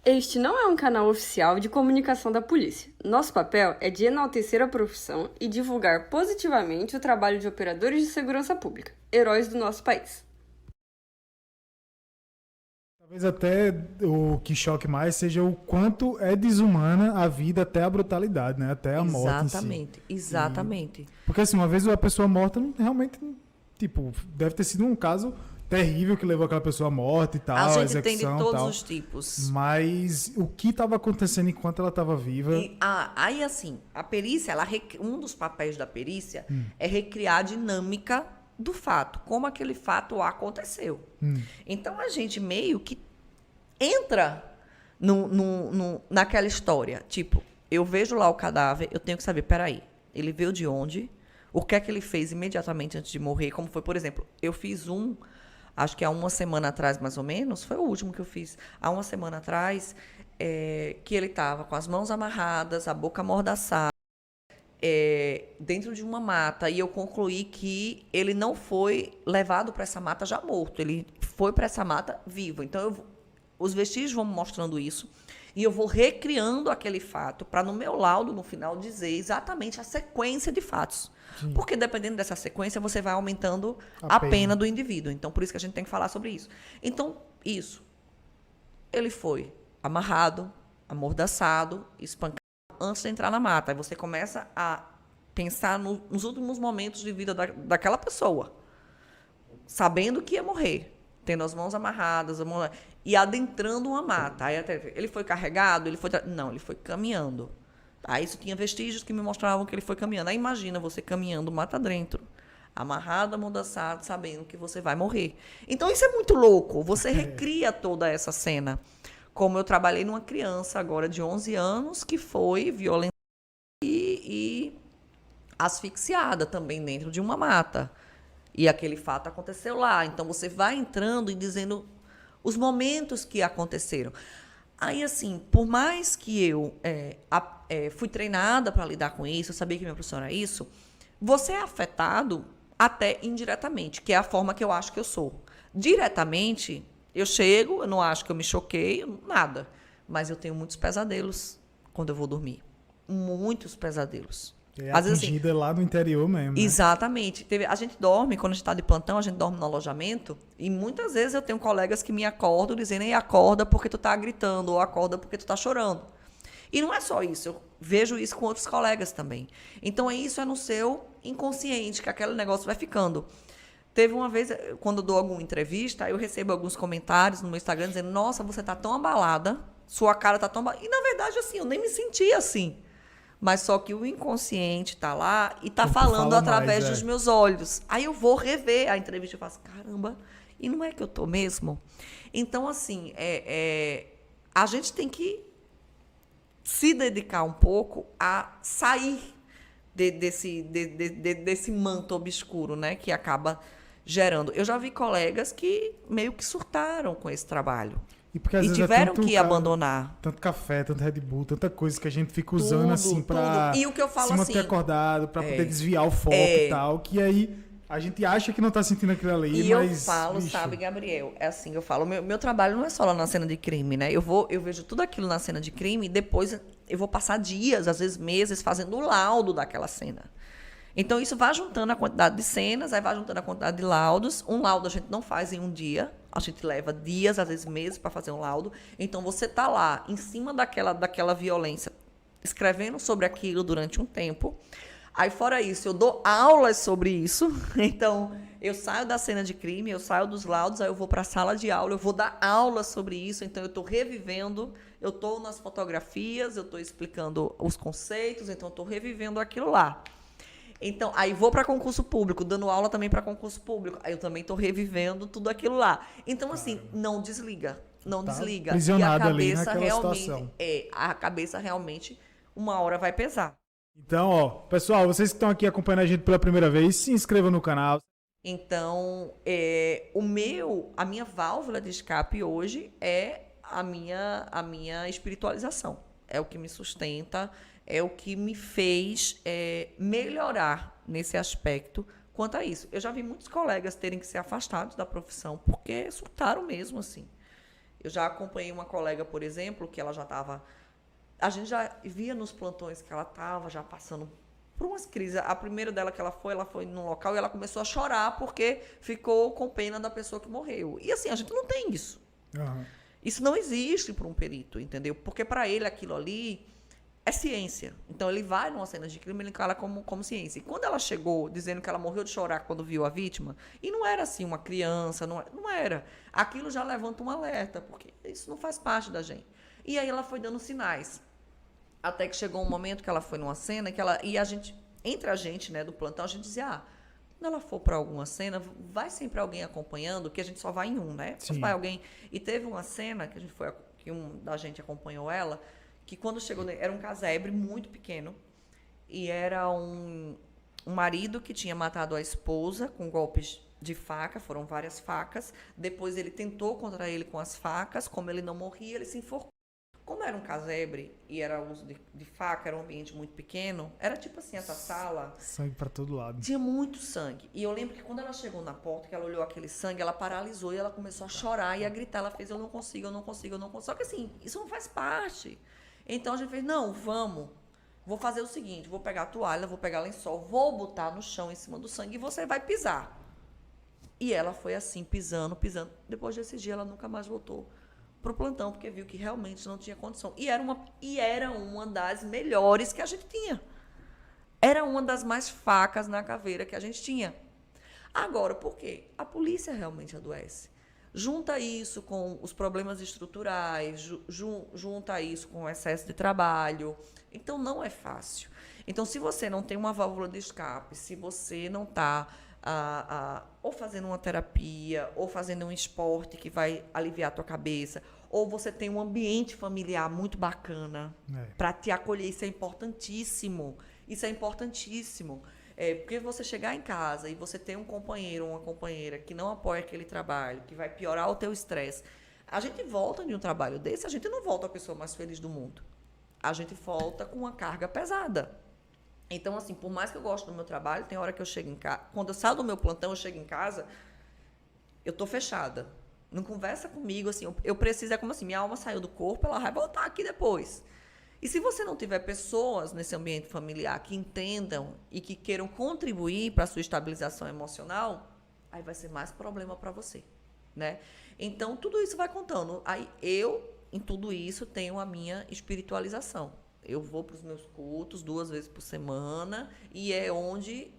Este não é um canal oficial de comunicação da polícia. Nosso papel é de enaltecer a profissão e divulgar positivamente o trabalho de operadores de segurança pública, heróis do nosso país. Talvez até o que choque mais seja o quanto é desumana a vida até a brutalidade, né? Até a morte em si. Exatamente, exatamente. Porque assim, uma vez a pessoa morta, realmente, tipo, deve ter sido um caso terrível que levou aquela pessoa à morte e tal, A a gente tem de execução e todos tal. os tipos. Mas o que estava acontecendo enquanto ela estava viva... Aí, assim, a perícia, um dos papéis da perícia é recriar a dinâmica do fato, como aquele fato aconteceu. Então, a gente meio que entra naquela história. Tipo, eu vejo lá o cadáver, eu tenho que saber, peraí, ele veio de onde? O que é que ele fez imediatamente antes de morrer? Como foi, por exemplo, eu fiz acho que há uma semana atrás, mais ou menos, foi o último que eu fiz, há uma semana atrás, que ele estava com as mãos amarradas, a boca amordaçada, dentro de uma mata, e eu concluí que ele não foi levado para essa mata já morto, ele foi para essa mata vivo. Então, os vestígios vão mostrando isso, e eu vou recriando aquele fato para, no meu laudo, no final, dizer exatamente a sequência de fatos. Sim. Porque, dependendo dessa sequência, você vai aumentando a pena do indivíduo. Então, por isso que a gente tem que falar sobre isso. Então, isso. Ele foi amarrado, amordaçado, espancado antes de entrar na mata. Aí você começa a pensar nos últimos momentos de vida daquela pessoa, sabendo que ia morrer, tendo as mãos amarradas, e adentrando uma mata. Aí ele foi carregado? Não, ele foi caminhando. Aí isso tinha vestígios que me mostravam que ele foi caminhando. Aí imagina você caminhando mata dentro, amarrado, amordaçado, sabendo que você vai morrer. Então isso é muito louco. Você recria toda essa cena. Como eu trabalhei numa criança agora de 11 anos que foi violentada e asfixiada também dentro de uma mata. E aquele fato aconteceu lá. Então você vai entrando e dizendo os momentos que aconteceram. Aí, assim, por mais que eu fui treinada para lidar com isso, eu sabia que minha profissão era isso, você é afetado até indiretamente, que é a forma que eu acho que eu sou. Diretamente, eu chego, eu não acho que eu me choquei, nada. Mas eu tenho muitos pesadelos quando eu vou dormir. Muitos pesadelos. Às vezes, assim, lá no interior mesmo, né? Exatamente. A gente dorme, quando a gente está de plantão, a gente dorme no alojamento, e muitas vezes eu tenho colegas que me acordam dizendo, ei, acorda porque tu tá gritando, ou acorda porque tu tá chorando. E não é só isso, eu vejo isso com outros colegas também. Então, isso é no seu inconsciente, que aquele negócio vai ficando. Teve uma vez, quando eu dou alguma entrevista, eu recebo alguns comentários no meu Instagram dizendo, nossa, você tá tão abalada, sua cara tá tão abalada. E, na verdade, assim, eu nem me senti assim. Mas só que o inconsciente está lá e está falando através dos meus olhos. Aí eu vou rever a entrevista e faço, caramba, e não é que eu estou mesmo? Então, assim, a gente tem que se dedicar um pouco a sair desse manto obscuro, né, que acaba gerando. Eu já vi colegas que meio que surtaram com esse trabalho. E tiveram que abandonar. Tanto café, tanto Red Bull, tanta coisa que a gente fica usando assim para se manter acordado, para poder desviar o foco e tal, que aí a gente acha que não tá sentindo aquilo ali, e mas... eu falo, bicho, sabe, Gabriel, é assim, eu falo, meu trabalho não é só lá na cena de crime, né? Eu vejo tudo aquilo na cena de crime e depois eu vou passar dias, às vezes meses, fazendo o laudo daquela cena. Então, isso vai juntando a quantidade de cenas, aí vai juntando a quantidade de laudos. Um laudo a gente não faz em um dia, a gente leva dias, às vezes meses, para fazer um laudo. Então, você está lá, em cima daquela violência, escrevendo sobre aquilo durante um tempo. Aí, fora isso, eu dou aulas sobre isso. Então, eu saio da cena de crime, eu saio dos laudos, aí eu vou para a sala de aula, eu vou dar aula sobre isso. Então, eu estou revivendo, eu estou nas fotografias, eu estou explicando os conceitos, então eu estou revivendo aquilo lá. Então, aí vou para concurso público, dando aula também para concurso público. Aí eu também estou revivendo tudo aquilo lá. Então, assim, não desliga. Não desliga. E a cabeça realmente, a cabeça realmente, uma hora vai pesar. Então, ó, pessoal, vocês que estão aqui acompanhando a gente pela primeira vez, se inscrevam no canal. Então, a minha válvula de escape hoje é a minha espiritualização. É o que me sustenta, é o que me fez melhorar nesse aspecto quanto a isso. Eu já vi muitos colegas terem que ser afastados da profissão porque surtaram mesmo, assim. Eu já acompanhei uma colega, por exemplo, que ela já estava... A gente já via nos plantões que ela estava já passando por umas crises. A primeira dela que ela foi num local e ela começou a chorar porque ficou com pena da pessoa que morreu. E assim, a gente não tem isso. Aham. Isso não existe para um perito, entendeu? Porque para ele aquilo ali é ciência. Então ele vai numa cena de crime e ele encara como ciência. E quando ela chegou dizendo que ela morreu de chorar quando viu a vítima, e não era assim uma criança, não era. Aquilo já levanta um alerta, porque isso não faz parte da gente. E aí ela foi dando sinais. Até que chegou um momento que ela foi numa cena que ela... E a gente, entre a gente, né, do plantão, a gente dizia, quando ela for para alguma cena, vai sempre alguém acompanhando, que a gente só vai em um, né? Só Sim. vai alguém. E teve uma cena que a gente foi, que um da gente acompanhou ela, que quando chegou, era um casebre muito pequeno, e era um marido que tinha matado a esposa com golpes de faca, foram várias facas. Depois ele tentou contra ele com as facas, como ele não morria, ele se enforcou. Como era um casebre e era uso de faca, era um ambiente muito pequeno, era tipo assim, essa sala... Sangue pra todo lado. Tinha muito sangue. E eu lembro que quando ela chegou na porta, que ela olhou aquele sangue, ela paralisou e ela começou a chorar e a gritar. Ela fez, eu não consigo, eu não consigo, eu não consigo. Só que assim, isso não faz parte. Então a gente fez, não, vamos. Vou fazer o seguinte, vou pegar a toalha, vou pegar lençol, vou botar no chão em cima do sangue e você vai pisar. E ela foi assim, pisando, pisando. Depois desse dia, ela nunca mais voltou pro plantão, porque viu que realmente não tinha condição. E era uma das melhores que a gente tinha. Era uma das mais facas na caveira que a gente tinha. Agora, por quê? A polícia realmente adoece. Junta isso com os problemas estruturais, junta isso com o excesso de trabalho. Então, não é fácil. Então, se você não tem uma válvula de escape, se você não está ou fazendo uma terapia, ou fazendo um esporte que vai aliviar a tua cabeça, ou você tem um ambiente familiar muito bacana para te acolher, isso é importantíssimo. Isso é importantíssimo. Porque você chegar em casa e você ter um companheiro ou uma companheira que não apoia aquele trabalho, que vai piorar o teu estresse. A gente volta de um trabalho desse, a gente não volta a pessoa mais feliz do mundo. A gente volta com uma carga pesada. Então, assim, por mais que eu goste do meu trabalho, tem hora que eu chego em casa... Quando eu saio do meu plantão, eu chego em casa, eu tô fechada. Não conversa comigo, assim, eu preciso... É como assim, minha alma saiu do corpo, ela vai voltar aqui depois. E se você não tiver pessoas nesse ambiente familiar que entendam e que queiram contribuir para a sua estabilização emocional, aí vai ser mais problema para você, né? Então, tudo isso vai contando. Aí eu, em tudo isso, tenho a minha espiritualização. Eu vou para os meus cultos 2 vezes por semana e é onde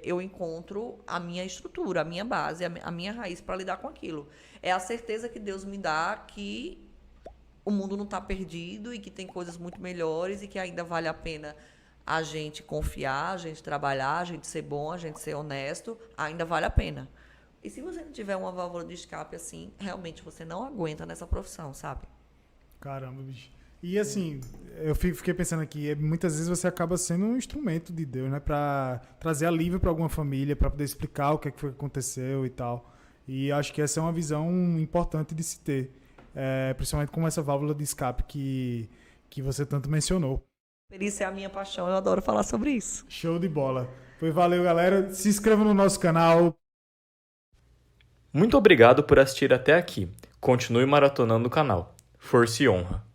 eu encontro a minha estrutura, a minha base, a minha raiz para lidar com aquilo. É a certeza que Deus me dá que o mundo não está perdido e que tem coisas muito melhores e que ainda vale a pena a gente confiar, a gente trabalhar, a gente ser bom, a gente ser honesto, ainda vale a pena. E se você não tiver uma válvula de escape assim, realmente você não aguenta nessa profissão, sabe? Caramba, bicho. E assim, eu fiquei pensando aqui, muitas vezes você acaba sendo um instrumento de Deus, né? Pra trazer alívio para alguma família, para poder explicar o que foi que aconteceu e tal. E acho que essa é uma visão importante de se ter. Principalmente com essa válvula de escape que você tanto mencionou. Isso é a minha paixão, eu adoro falar sobre isso. Show de bola. Pois valeu, galera. Se inscreva no nosso canal. Muito obrigado por assistir até aqui. Continue maratonando o canal. Força e honra.